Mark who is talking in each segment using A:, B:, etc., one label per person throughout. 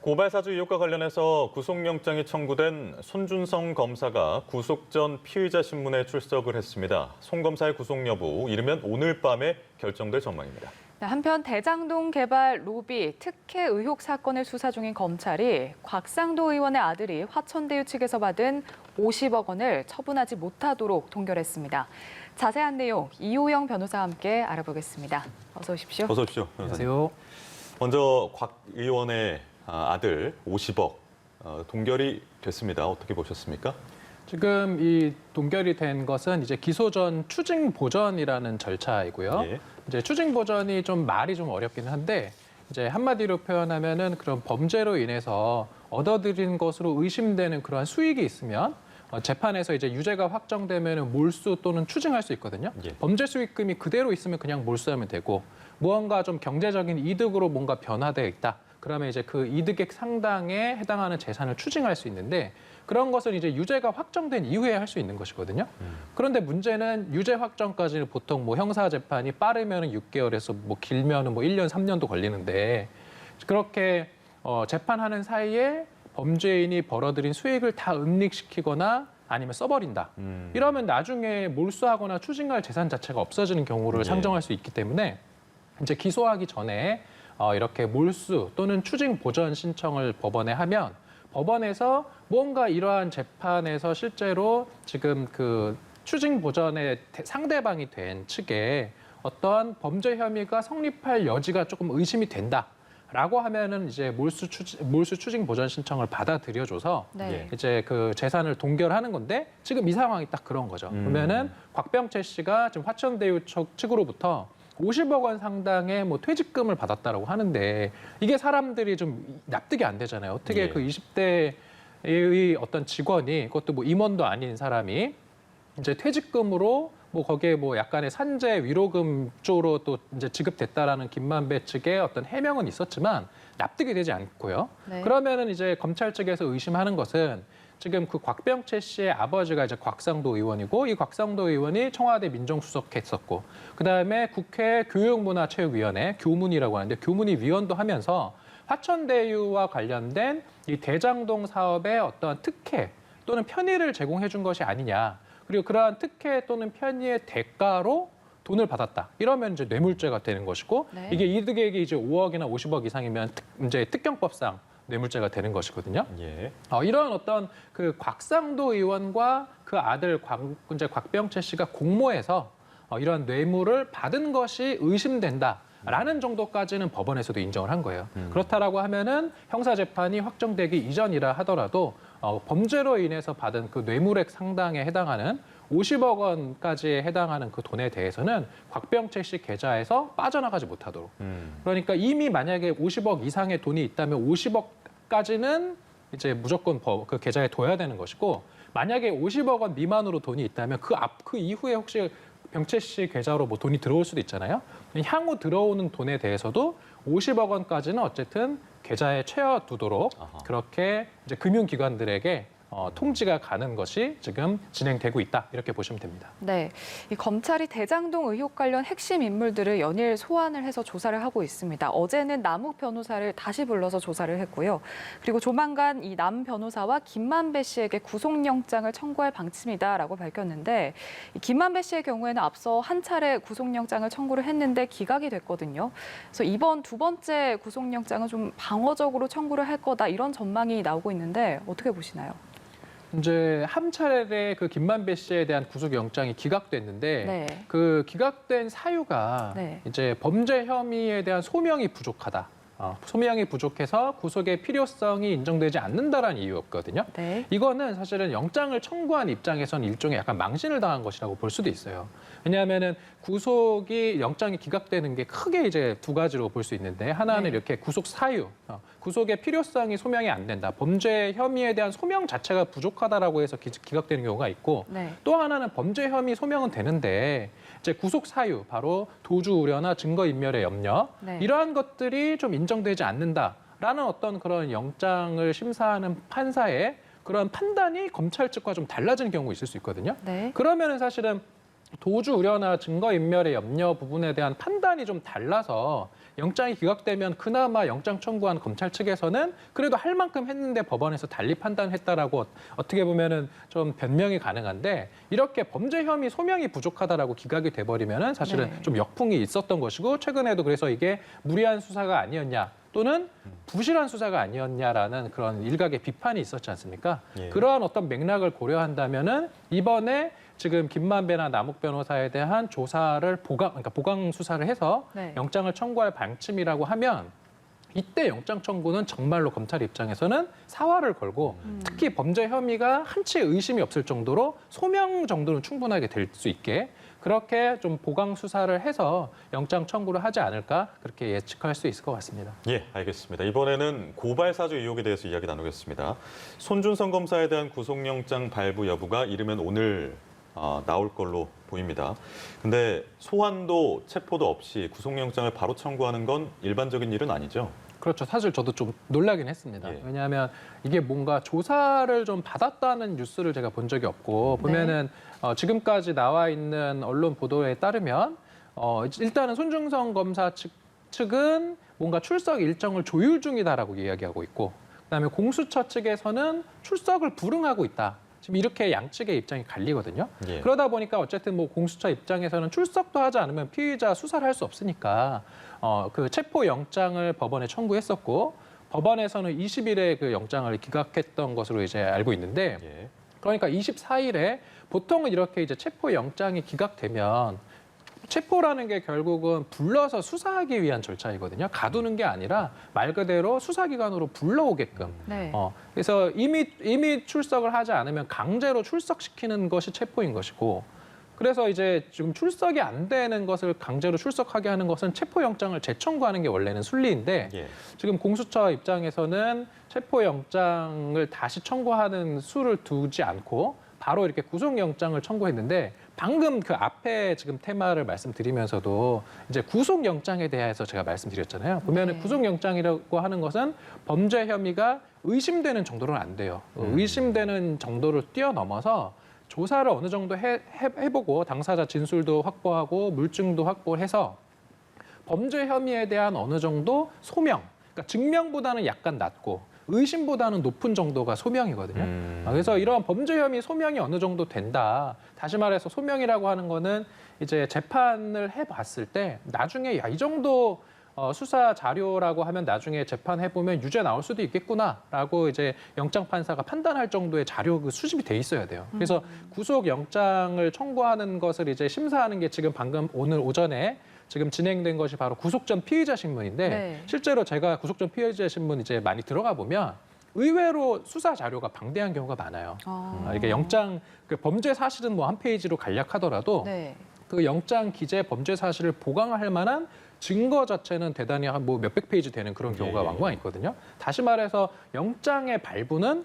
A: 고발 사주 의혹과 관련해서 구속영장이 청구된 손준성 검사가 구속 전 피의자 신문에 출석을 했습니다. 손 검사의 구속 여부, 이르면 오늘 밤에 결정될 전망입니다.
B: 한편 대장동 개발 로비 특혜 의혹 사건을 수사 중인 검찰이 곽상도 의원의 아들이 화천대유 측에서 받은 50억 원을 처분하지 못하도록 통결했습니다. 자세한 내용 이호영 변호사와 함께 알아보겠습니다. 어서 오십시오.
A: 어서 오십시오.
C: 안녕하세요.
A: 먼저 곽 의원의 아들 50억 동결이 됐습니다. 어떻게 보셨습니까?
C: 지금 이 동결이 된 것은 이제 기소 전 추징 보전이라는 절차이고요.
A: 예.
C: 이제 추징 보전이 좀 말이 좀 어렵긴 한데 이제 한마디로 표현하면은 그런 범죄로 인해서 얻어들인 것으로 의심되는 그러한 수익이 있으면 재판에서 이제 유죄가 확정되면 몰수 또는 추징할 수 있거든요.
A: 예.
C: 범죄 수익금이 그대로 있으면 그냥 몰수하면 되고 무언가 좀 경제적인 이득으로 뭔가 변화되어 있다. 그러면 이제 그 이득액 상당에 해당하는 재산을 추징할 수 있는데 그런 것은 이제 유죄가 확정된 이후에 할 수 있는 것이거든요. 그런데 문제는 유죄 확정까지는 보통 뭐 형사 재판이 빠르면은 6개월에서 뭐 길면은 뭐 1년, 3년도 걸리는데 그렇게 재판하는 사이에 범죄인이 벌어들인 수익을 다 은닉시키거나 아니면 써버린다. 이러면 나중에 몰수하거나 추징할 재산 자체가 없어지는 경우를
A: 예.
C: 상정할 수 있기 때문에 이제 기소하기 전에 이렇게 몰수 또는 추징 보전 신청을 법원에 하면 법원에서 뭔가 이러한 재판에서 실제로 지금 그 추징 보전의 상대방이 된 측에 어떠한 범죄 혐의가 성립할 여지가 조금 의심이 된다라고 하면은 이제 몰수 추징 보전 신청을 받아들여줘서
B: 네.
C: 이제 그 재산을 동결하는 건데 지금 이 상황이 딱 그런 거죠. 그러면은 곽병채 씨가 지금 화천대유 측으로부터 50억 원 상당의 뭐 퇴직금을 받았다라고 하는데 이게 사람들이 좀 납득이 안 되잖아요. 어떻게
A: 예.
C: 그 20대의 어떤 직원이 그것도 뭐 임원도 아닌 사람이 이제 퇴직금으로 뭐 거기에 뭐 약간의 산재 위로금 쪽으로 또 이제 지급됐다라는 김만배 측의 어떤 해명은 있었지만 납득이 되지 않고요.
B: 네.
C: 그러면은 이제 검찰 측에서 의심하는 것은 지금 그 곽병채 씨의 아버지가 이제 곽상도 의원이고 이 곽상도 의원이 청와대 민정수석했었고 그다음에 국회 교육문화체육위원회 교문이라고 하는데 교문위 위원도 하면서 화천대유와 관련된 이 대장동 사업의 어떤 특혜 또는 편의를 제공해 준 것이 아니냐. 그리고 그러한 특혜 또는 편의의 대가로 돈을 받았다. 이러면 이제 뇌물죄가 되는 것이고
B: 네.
C: 이게 이득액이 이제 5억이나 50억 이상이면 이제 특경법상 뇌물죄가 되는 것이거든요.
A: 예.
C: 이런 어떤 그 곽상도 의원과 그 아들 이제 곽병채 씨가 공모해서 이러한 뇌물을 받은 것이 의심된다라는 정도까지는 법원에서도 인정을 한 거예요. 그렇다라고 하면은 형사 재판이 확정되기 이전이라 하더라도 범죄로 인해서 받은 그 뇌물액 상당에 해당하는 50억 원까지에 해당하는 그 돈에 대해서는 곽병채 씨 계좌에서 빠져나가지 못하도록. 그러니까 이미 만약에 50억 이상의 돈이 있다면 50억까지는 이제 무조건 그 계좌에 둬야 되는 것이고 만약에 50억 원 미만으로 돈이 있다면 그 이후에 혹시 병채 씨 계좌로 뭐 돈이 들어올 수도 있잖아요. 향후 들어오는 돈에 대해서도 50억 원까지는 어쨌든 계좌에 채워두도록 그렇게 이제 금융기관들에게 통지가 가는 것이 지금 진행되고 있다. 이렇게 보시면 됩니다.
B: 네, 이 검찰이 대장동 의혹 관련 핵심 인물들을 연일 소환을 해서 조사를 하고 있습니다. 어제는 남욱 변호사를 다시 불러서 조사를 했고요. 그리고 조만간 이 남 변호사와 김만배 씨에게 구속영장을 청구할 방침이다라고 밝혔는데 이 김만배 씨의 경우에는 앞서 한 차례 구속영장을 청구를 했는데 기각이 됐거든요. 그래서 이번 두 번째 구속영장은 좀 방어적으로 청구를 할 거다 이런 전망이 나오고 있는데 어떻게 보시나요?
C: 이제 한 차례 그 김만배 씨에 대한 구속영장이 기각됐는데
B: 네.
C: 그 기각된 사유가
B: 네.
C: 이제 범죄 혐의에 대한 소명이 부족하다. 소명이 부족해서 구속의 필요성이 인정되지 않는다라는 이유였거든요.
B: 네.
C: 이거는 사실은 영장을 청구한 입장에서는 일종의 약간 망신을 당한 것이라고 볼 수도 있어요. 왜냐하면은 영장이 기각되는 게 크게 이제 두 가지로 볼 수 있는데 하나는
B: 네.
C: 이렇게 구속 사유, 구속의 필요성이 소명이 안 된다. 범죄 혐의에 대한 소명 자체가 부족하다라고 해서 기각되는 경우가 있고
B: 네.
C: 또 하나는 범죄 혐의 소명은 되는데 이제 구속 사유, 바로 도주 우려나 증거 인멸의 염려
B: 네.
C: 이러한 것들이 좀 인정되지 않는다라는 어떤 그런 영장을 심사하는 판사의 그런 판단이 검찰 측과 좀 달라지는 경우가 있을 수 있거든요.
B: 네.
C: 그러면은 사실은 도주 우려나 증거인멸의 염려 부분에 대한 판단이 좀 달라서 영장이 기각되면 그나마 영장 청구한 검찰 측에서는 그래도 할 만큼 했는데 법원에서 달리 판단했다라고 어떻게 보면은 좀 변명이 가능한데 이렇게 범죄 혐의 소명이 부족하다라고 기각이 돼버리면은 사실은
B: 네.
C: 좀 역풍이 있었던 것이고 최근에도 그래서 이게 무리한 수사가 아니었냐 또는 부실한 수사가 아니었냐라는 그런 일각의 비판이 있었지 않습니까?
A: 예.
C: 그러한 어떤 맥락을 고려한다면은 이번에 지금 김만배나 남욱 변호사에 대한 조사를 그러니까 보강 수사를 해서
B: 네.
C: 영장을 청구할 방침이라고 하면 이때 영장 청구는 정말로 검찰 입장에서는 사활을 걸고 특히 범죄 혐의가 한치 의심이 없을 정도로 소명 정도는 충분하게 될 수 있게 그렇게 좀 보강 수사를 해서 영장 청구를 하지 않을까 그렇게 예측할 수 있을 것 같습니다.
A: 예, 알겠습니다. 이번에는 고발 사주 의혹에 대해서 이야기 나누겠습니다. 손준성 검사에 대한 구속영장 발부 여부가 이르면 오늘 나올 걸로 보입니다. 근데 소환도 체포도 없이 구속영장을 바로 청구하는 건 일반적인 일은 아니죠?
C: 그렇죠. 사실 저도 좀 놀라긴 했습니다.
A: 예.
C: 왜냐하면 이게 뭔가 조사를 좀 받았다는 뉴스를 제가 본 적이 없고 보면은 지금까지 나와 있는 언론 보도에 따르면 일단은 손준성 검사 측은 뭔가 출석 일정을 조율 중이다라고 이야기하고 있고 그다음에 공수처 측에서는 출석을 불응하고 있다. 지금 이렇게 양측의 입장이 갈리거든요.
A: 예.
C: 그러다 보니까 어쨌든 뭐 공수처 입장에서는 출석도 하지 않으면 피의자 수사를 할 수 없으니까 그 체포 영장을 법원에 청구했었고 법원에서는 20일에 그 영장을 기각했던 것으로 이제 알고 있는데
A: 예.
C: 그러니까 24일에 보통은 이렇게 이제 체포 영장이 기각되면 체포라는 게 결국은 불러서 수사하기 위한 절차이거든요. 가두는 게 아니라 말 그대로 수사기관으로 불러오게끔.
B: 네.
C: 그래서 이미 출석을 하지 않으면 강제로 출석시키는 것이 체포인 것이고 그래서 이제 지금 출석이 안 되는 것을 강제로 출석하게 하는 것은 체포영장을 재청구하는 게 원래는 순리인데
A: 예.
C: 지금 공수처 입장에서는 체포영장을 다시 청구하는 수를 두지 않고 바로 이렇게 구속영장을 청구했는데 방금 그 앞에 지금 테마를 말씀드리면서도 이제 구속영장에 대해서 제가 말씀드렸잖아요. 보면은
B: 네.
C: 구속영장이라고 하는 것은 범죄 혐의가 의심되는 정도로는 안 돼요. 의심되는 정도를 뛰어넘어서 조사를 어느 정도 해보고 당사자 진술도 확보하고 물증도 확보해서 범죄 혐의에 대한 어느 정도 소명, 그러니까 증명보다는 약간 낮고 의심보다는 높은 정도가 소명이거든요. 그래서 이런 범죄 혐의 소명이 어느 정도 된다. 다시 말해서 소명이라고 하는 거는 이제 재판을 해봤을 때 나중에 야, 이 정도 수사 자료라고 하면 나중에 재판해보면 유죄 나올 수도 있겠구나라고 이제 영장 판사가 판단할 정도의 자료 그 수집이 돼 있어야 돼요. 그래서 구속 영장을 청구하는 것을 이제 심사하는 게 지금 방금 오늘 오전에 지금 진행된 것이 바로 구속 전 피의자 신문인데
B: 네.
C: 실제로 제가 구속 전 피의자 신문 이제 많이 들어가 보면 의외로 수사 자료가 방대한 경우가 많아요. 이게 영장 그 범죄 사실은 뭐 한 페이지로 간략하더라도
B: 네.
C: 그 영장 기재 범죄 사실을 보강할 만한 증거 자체는 대단히 한 뭐 몇백 페이지 되는 그런 경우가
A: 예.
C: 왕왕 있거든요. 다시 말해서 영장의 발부는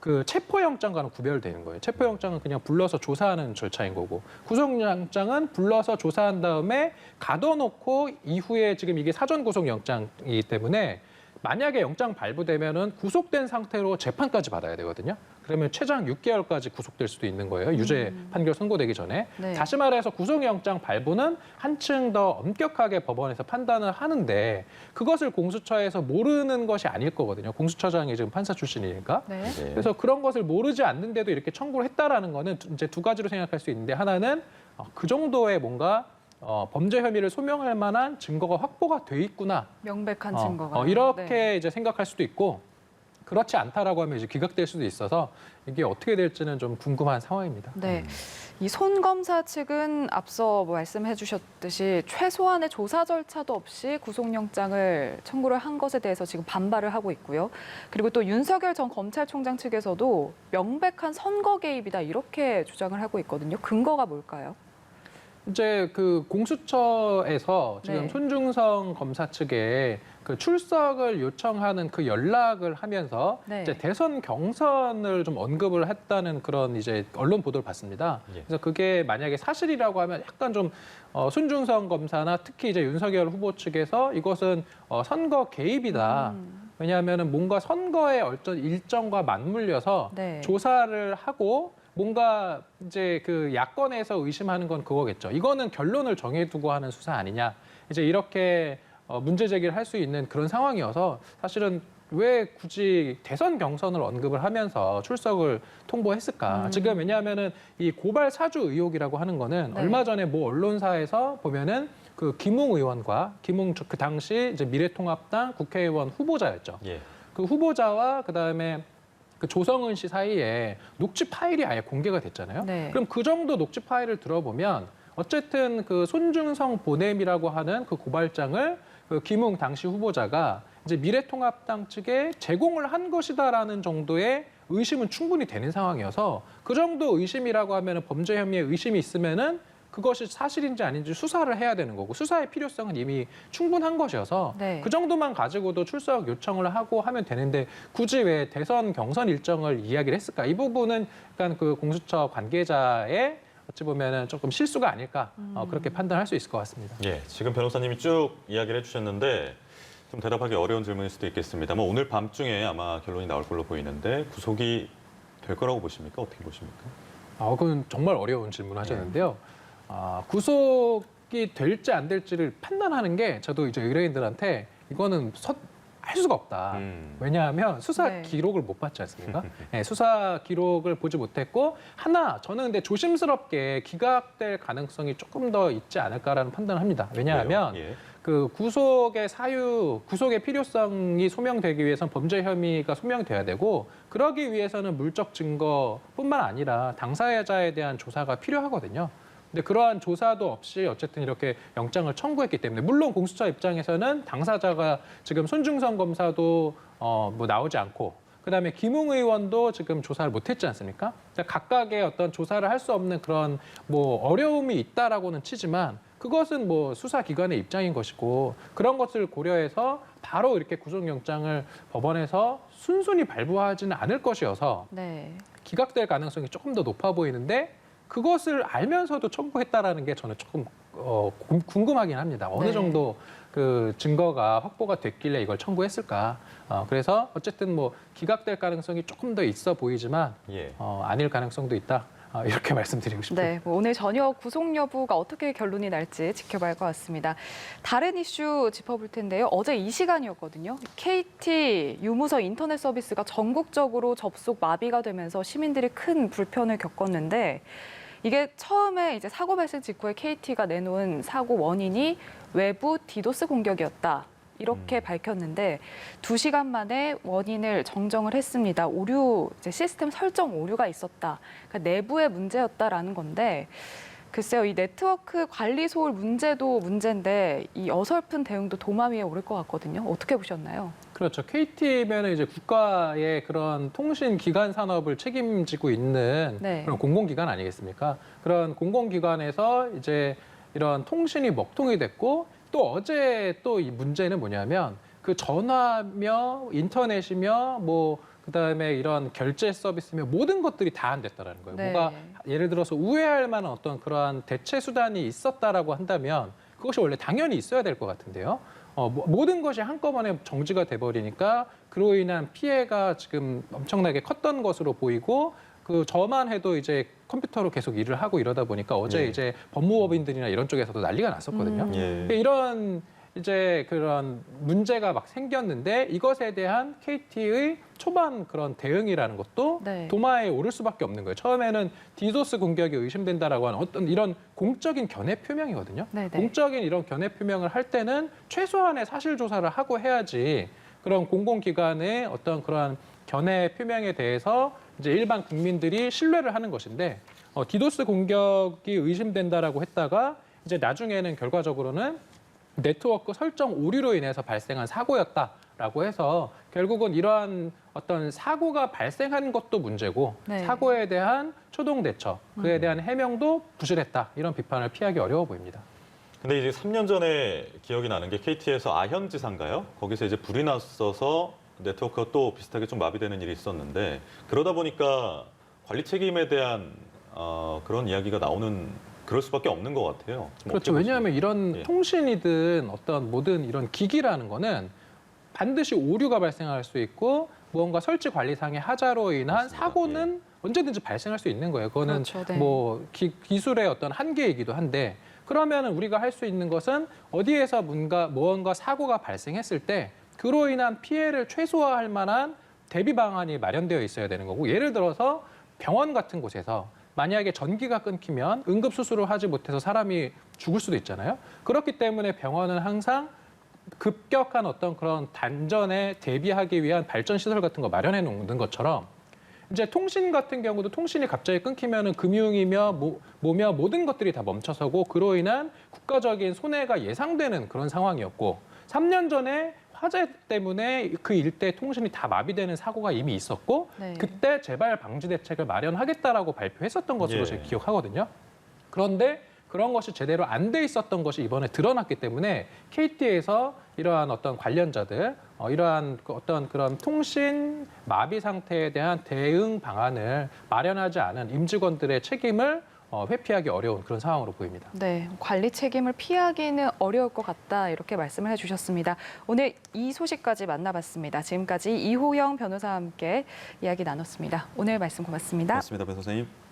C: 그 체포영장과는 구별되는 거예요. 체포영장은 그냥 불러서 조사하는 절차인 거고 구속영장은 불러서 조사한 다음에 가둬놓고 이후에 지금 이게 사전 구속영장이기 때문에 만약에 영장 발부되면은 구속된 상태로 재판까지 받아야 되거든요. 그러면 최장 6개월까지 구속될 수도 있는 거예요. 유죄 판결 선고되기 전에.
B: 네.
C: 다시 말해서 구속영장 발부는 한층 더 엄격하게 법원에서 판단을 하는데 그것을 공수처에서 모르는 것이 아닐 거거든요. 공수처장이 지금 판사 출신이니까.
B: 네.
A: 네.
C: 그래서 그런 것을 모르지 않는데도 이렇게 청구를 했다라는 거는 이제 두 가지로 생각할 수 있는데 하나는 그 정도의 뭔가 범죄 혐의를 소명할 만한 증거가 확보가 돼 있구나.
B: 명백한 증거가.
C: 이렇게
B: 네.
C: 이제 생각할 수도 있고 그렇지 않다라고 하면 이제 기각될 수도 있어서 이게 어떻게 될지는 좀 궁금한 상황입니다.
B: 네. 이 손 검사 측은 앞서 말씀해 주셨듯이 최소한의 조사 절차도 없이 구속영장을 청구를 한 것에 대해서 지금 반발을 하고 있고요. 그리고 또 윤석열 전 검찰총장 측에서도 명백한 선거 개입이다 이렇게 주장을 하고 있거든요. 근거가 뭘까요?
C: 이제 그 공수처에서 지금
B: 네.
C: 손준성 검사 측에 그 출석을 요청하는 그 연락을 하면서
B: 네.
C: 이제 대선 경선을 좀 언급을 했다는 그런 이제 언론 보도를 봤습니다.
A: 예.
C: 그래서 그게 만약에 사실이라고 하면 약간 좀 손준성 검사나 특히 이제 윤석열 후보 측에서 이것은 선거 개입이다. 왜냐하면은 뭔가 선거의 어떤 일정과 맞물려서
B: 네.
C: 조사를 하고 뭔가 이제 그 야권에서 의심하는 건 그거겠죠. 이거는 결론을 정해두고 하는 수사 아니냐. 이제 이렇게 문제 제기를 할 수 있는 그런 상황이어서 사실은 왜 굳이 대선 경선을 언급을 하면서 출석을 통보했을까? 지금 왜냐하면은 이 고발 사주 의혹이라고 하는 거는
B: 네.
C: 얼마 전에 모 언론사에서 보면은 그 김웅 의원과 김웅 그 당시 이제 미래통합당 국회의원 후보자였죠.
A: 예.
C: 그 후보자와 그다음에 그 조성은 씨 사이에 녹취 파일이 아예 공개가 됐잖아요.
B: 네.
C: 그럼 그 정도 녹취 파일을 들어보면 어쨌든 그 손준성 보냄이라고 하는 그 고발장을 그 김웅 당시 후보자가 이제 미래통합당 측에 제공을 한 것이다라는 정도의 의심은 충분히 되는 상황이어서 그 정도 의심이라고 하면은 범죄 혐의에 의심이 있으면은 그것이 사실인지 아닌지 수사를 해야 되는 거고 수사의 필요성은 이미 충분한 것이어서
B: 네.
C: 그 정도만 가지고도 출석 요청을 하고 하면 되는데 굳이 왜 대선 경선 일정을 이야기를 했을까? 이 부분은 약간 그 공수처 관계자의 어찌 보면은 조금 실수가 아닐까 그렇게 판단할 수 있을 것 같습니다.
A: 예, 지금 변호사님이 쭉 이야기를 해주셨는데 좀 대답하기 어려운 질문일 수도 있겠습니다만 오늘 밤중에 아마 결론이 나올 걸로 보이는데 구속이 될 거라고 보십니까? 어떻게 보십니까?
C: 그건 정말 어려운 질문하셨는데요. 구속이 될지 안 될지를 판단하는 게 저도 이제 의뢰인들한테 이거는 할 수가 없다. 왜냐하면 수사
B: 네.
C: 기록을 못 봤지 않습니까? 네, 수사 기록을 보지 못했고 저는 근데 조심스럽게 기각될 가능성이 조금 더 있지 않을까라는 판단을 합니다. 왜냐하면
A: 왜요? 예.
C: 그 구속의 사유, 구속의 필요성이 소명되기 위해서는 범죄 혐의가 소명돼야 되고 그러기 위해서는 물적 증거뿐만 아니라 당사자에 대한 조사가 필요하거든요. 근데 그러한 조사도 없이 어쨌든 이렇게 영장을 청구했기 때문에 물론 공수처 입장에서는 당사자가 지금 손중성 검사도 뭐 나오지 않고 그다음에 김웅 의원도 지금 조사를 못했지 않습니까? 그러니까 각각의 어떤 조사를 할 수 없는 그런 뭐 어려움이 있다라고는 치지만 그것은 뭐 수사기관의 입장인 것이고 그런 것을 고려해서 바로 이렇게 구속영장을 법원에서 순순히 발부하지는 않을 것이어서
B: 네.
C: 기각될 가능성이 조금 더 높아 보이는데 그것을 알면서도 청구했다라는 게 저는 조금 궁금하긴 합니다. 어느
B: 네.
C: 정도 그 증거가 확보가 됐길래 이걸 청구했을까? 그래서 어쨌든 뭐 기각될 가능성이 조금 더 있어 보이지만
A: 예.
C: 아닐 가능성도 있다. 이렇게 말씀드리고 싶습니다.
B: 네, 뭐 오늘 저녁 구속 여부가 어떻게 결론이 날지 지켜봐야 할 것 같습니다. 다른 이슈 짚어볼 텐데요. 어제 이 시간이었거든요. KT 유무서 인터넷 서비스가 전국적으로 접속 마비가 되면서 시민들이 큰 불편을 겪었는데 이게 처음에 이제 사고 발생 직후에 KT가 내놓은 사고 원인이 외부 디도스 공격이었다. 이렇게 밝혔는데 2시간 만에 원인을 정정을 했습니다. 이제 시스템 설정 오류가 있었다. 그러니까 내부의 문제였다라는 건데 글쎄요, 이 네트워크 관리 소홀 문제도 문제인데 이 어설픈 대응도 도마 위에 오를 것 같거든요. 어떻게 보셨나요?
C: 그렇죠. KT면 이제 국가의 그런 통신 기관 산업을 책임지고 있는
B: 네.
C: 그런 공공기관 아니겠습니까? 그런 공공기관에서 이제 이런 통신이 먹통이 됐고 또 어제 또 이 문제는 뭐냐면 그 전화며 인터넷이며 뭐 그다음에 이런 결제 서비스며 모든 것들이 다 안 됐다라는 거예요.
B: 네.
C: 뭔가 예를 들어서 우회할 만한 어떤 그러한 대체 수단이 있었다라고 한다면 그것이 원래 당연히 있어야 될 것 같은데요. 모든 것이 한꺼번에 정지가 돼버리니까 그로 인한 피해가 지금 엄청나게 컸던 것으로 보이고 저만 해도 이제 컴퓨터로 계속 일을 하고 이러다 보니까 어제
A: 예.
C: 이제 법무법인들이나 이런 쪽에서도 난리가 났었거든요.
A: 예.
C: 이런 이제 그런 문제가 막 생겼는데 이것에 대한 KT의 초반 그런 대응이라는 것도
B: 네.
C: 도마에 오를 수밖에 없는 거예요. 처음에는 디도스 공격이 의심된다라고 하는 어떤 이런 공적인 견해 표명이거든요.
B: 네네.
C: 공적인 이런 견해 표명을 할 때는 최소한의 사실 조사를 하고 해야지 그런 공공기관의 어떤 그러한 견해 표명에 대해서 이제 일반 국민들이 신뢰를 하는 것인데 디도스 공격이 의심된다라고 했다가 이제 나중에는 결과적으로는 네트워크 설정 오류로 인해서 발생한 사고였다라고 해서 결국은 이러한 어떤 사고가 발생한 것도 문제고
B: 네.
C: 사고에 대한 초동 대처, 그에 대한 해명도 부실했다 이런 비판을 피하기 어려워 보입니다.
A: 근데 이제 3년 전에 기억이 나는 게 KT에서 아현지사인가요? 거기서 이제 불이 났어서 네트워크가 또 비슷하게 좀 마비되는 일이 있었는데 그러다 보니까 관리 책임에 대한 그런 이야기가 나오는 그럴 수밖에 없는 것 같아요. 좀
C: 그렇죠.
A: 어떻게
C: 왜냐하면 이런
A: 예.
C: 통신이든 어떤 모든 이런 기기라는 거는 반드시 오류가 발생할 수 있고 무언가 설치 관리상의 하자로 인한
A: 맞습니다.
C: 사고는 언제든지 발생할 수 있는 거예요. 그거는
B: 그렇죠. 네.
C: 뭐 기술의 어떤 한계이기도 한데 그러면 우리가 할 수 있는 것은 어디에서 무언가 사고가 발생했을 때 그로 인한 피해를 최소화할 만한 대비 방안이 마련되어 있어야 되는 거고 예를 들어서 병원 같은 곳에서 만약에 전기가 끊기면 응급 수술을 하지 못해서 사람이 죽을 수도 있잖아요. 그렇기 때문에 병원은 항상 급격한 어떤 그런 단전에 대비하기 위한 발전 시설 같은 거 마련해 놓는 것처럼 이제 통신 같은 경우도 통신이 갑자기 끊기면은 금융이며 뭐며 모든 것들이 다 멈춰서고 그로 인한 국가적인 손해가 예상되는 그런 상황이었고 3년 전에 화재 때문에 그 일대 통신이 다 마비되는 사고가 이미 있었고
B: 네.
C: 그때 재발 방지 대책을 마련하겠다라고 발표했었던 것으로
A: 예.
C: 제가 기억하거든요. 그런데 그런 것이 제대로 안 돼 있었던 것이 이번에 드러났기 때문에 KT에서 이러한 어떤 관련자들, 이러한 어떤 그런 통신 마비 상태에 대한 대응 방안을 마련하지 않은 임직원들의 책임을 회피하기 어려운 그런 상황으로 보입니다.
B: 네, 관리 책임을 피하기는 어려울 것 같다 이렇게 말씀을 해주셨습니다. 오늘 이 소식까지 만나봤습니다. 지금까지 이호영 변호사와 함께 이야기 나눴습니다. 오늘 말씀 고맙습니다.
A: 고맙습니다, 변 선생님.